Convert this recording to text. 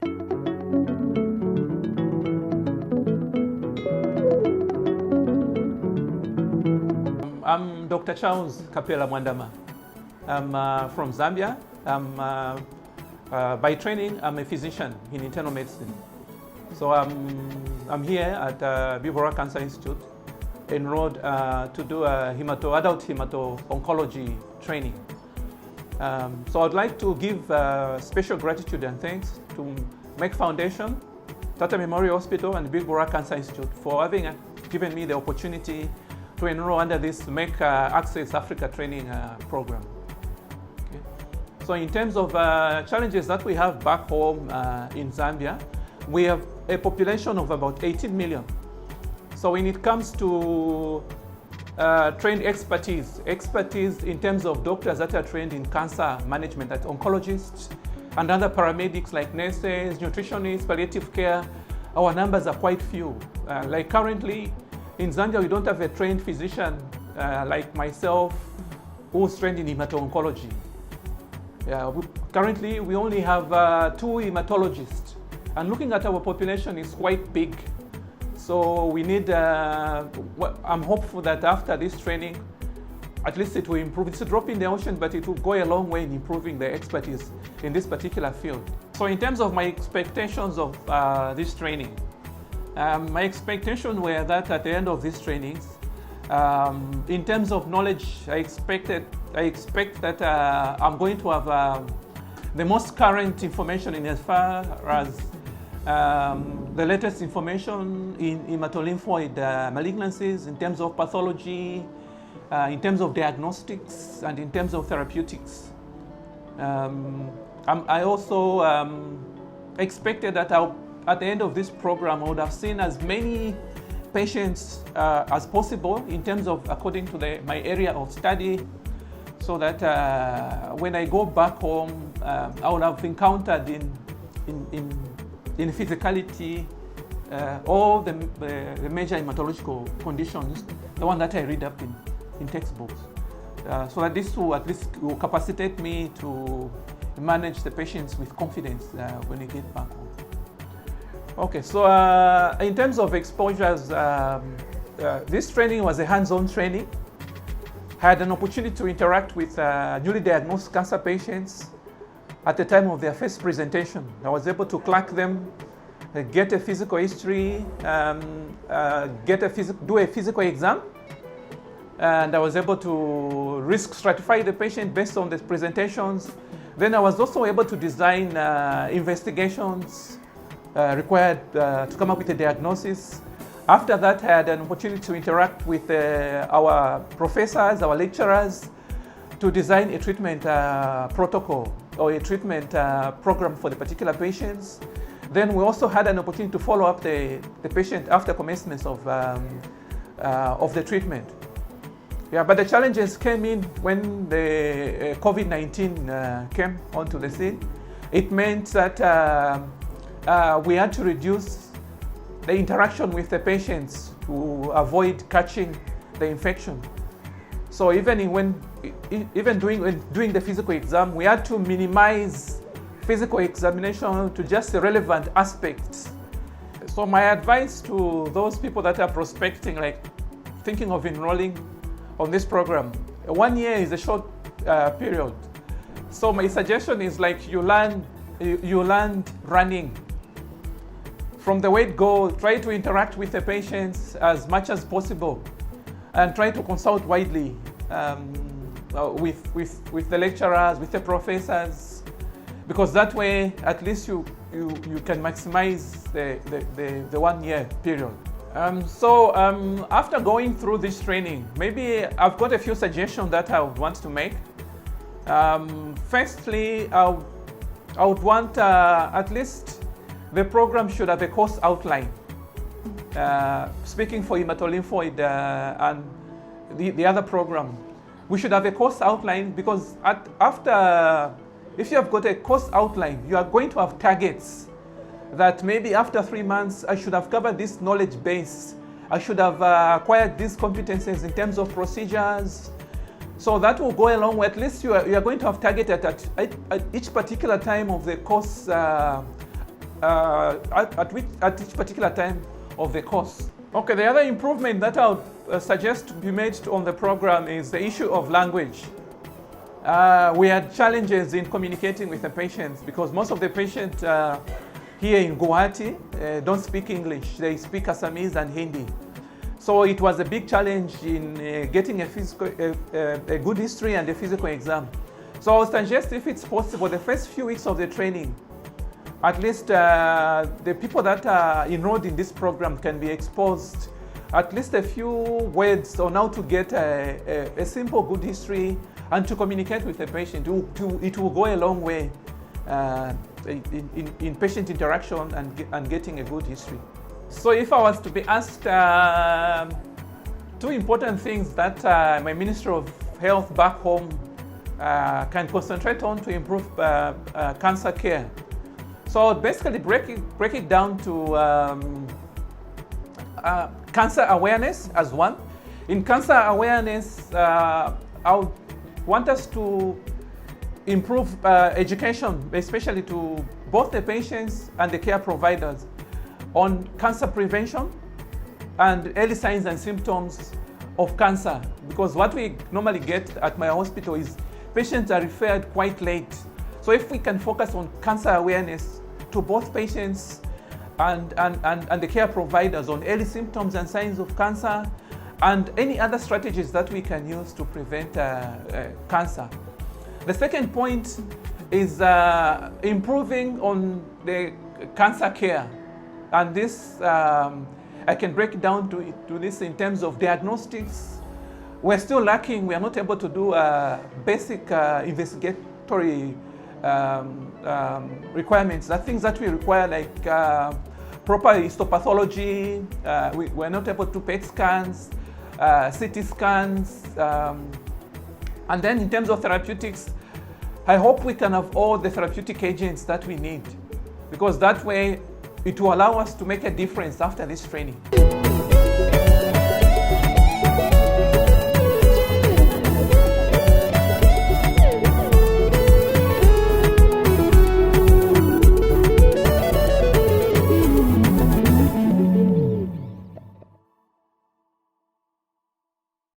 I'm Dr. Charles Kapela Mwandama. I'm from Zambia. By training, I'm a physician in internal medicine. So I'm here at B.Sc Cancer Institute, enrolled to do a adult hemato-oncology training. So I'd like to give special gratitude and thanks to Merck Foundation, Tata Memorial Hospital, and B.Sc Cancer Institute for having given me the opportunity to enroll under this Merck Access Africa training program. Okay. So in terms of challenges that we have back home in Zambia, we have a population of about 18 million. So when it comes to trained expertise in terms of doctors that are trained in cancer management, like oncologists and other paramedics like nurses, nutritionists, palliative care, our numbers are quite few. Like currently in Zambia, we don't have a trained physician like myself who's trained in hemato-oncology. Currently, we only have 2 hematologists, and looking at our population is quite big. So we need, I'm hopeful that after this training, at least it will improve. It's a drop in the ocean, but it will go a long way in improving the expertise in this particular field. So in terms of my expectations of this training, my expectations were that at the end of these trainings, in terms of knowledge, I expect that I'm going to have the most current information in as far as the latest information in hematolymphoid malignancies, in terms of pathology, in terms of diagnostics, and in terms of therapeutics. I also expected that at the end of this program, I would have seen as many patients as possible in terms of according to my area of study, so that when I go back home, I would have encountered in physicality all the major hematological conditions, the one that I read up in textbooks, so that this will at least will capacitate me to manage the patients with confidence when I get back home. Okay, so in terms of exposures, this training was a hands-on training. I had an opportunity to interact with newly diagnosed cancer patients at the time of their first presentation. I was able to clock them, get a physical history, do a physical exam, and I was able to risk stratify the patient based on the presentations. Then I was also able to design investigations required to come up with a diagnosis. After that, I had an opportunity to interact with our professors, our lecturers, to design a treatment protocol or a treatment program for the particular patients. Then we also had an opportunity to follow up the patient after commencement of the treatment. Yeah, but the challenges came in when the COVID-19 came onto the scene. It meant that we had to reduce the interaction with the patients to avoid catching the infection. So even doing the physical exam, we had to minimize physical examination to just the relevant aspects. So my advice to those people that are prospecting, like thinking of enrolling on this program, 1 year is a short period. So my suggestion is like you learn running. From the word go, try to interact with the patients as much as possible, and try to consult widely with the lecturers, with the professors, because that way at least you can maximize the 1 year period. After going through this training, maybe I've got a few suggestions that I would want to make. Firstly, I would want at least the program should have a course outline. Speaking for hematolymphoid and the other program, we should have a course outline, because if you have got a course outline, you are going to have targets that maybe after 3 months, I should have covered this knowledge base. I should have acquired these competencies in terms of procedures. So that will go a long way. At least you are going to have targeted at each particular time of the course at each particular time of the course. Okay, the other improvement that I would suggest to be made on the program is the issue of language. We had challenges in communicating with the patients because most of the patients here in Guwahati don't speak English. They speak Assamese and Hindi. So it was a big challenge in getting a good history and a physical exam. So I would suggest, if it's possible, the first few weeks of the training, at least the people that are enrolled in this program can be exposed at least a few words on how to get a simple good history and to communicate with the patient. It will go a long way in patient interaction and getting a good history. So if I was to be asked two important things that my Minister of Health back home can concentrate on to improve cancer care. So basically break it down to cancer awareness as one. In cancer awareness, I would want us to improve education, especially to both the patients and the care providers, on cancer prevention and early signs and symptoms of cancer. Because what we normally get at my hospital is patients are referred quite late. So if we can focus on cancer awareness to both patients and the care providers on early symptoms and signs of cancer and any other strategies that we can use to prevent cancer. The second point is improving on the cancer care. And this, I can break it down to this in terms of diagnostics. We're still lacking. We are not able to do basic investigatory requirements. The things that we require, like proper histopathology. We're not able to do PET scans, CT scans. And then in terms of therapeutics, I hope we can have all the therapeutic agents that we need, because that way it will allow us to make a difference after this training.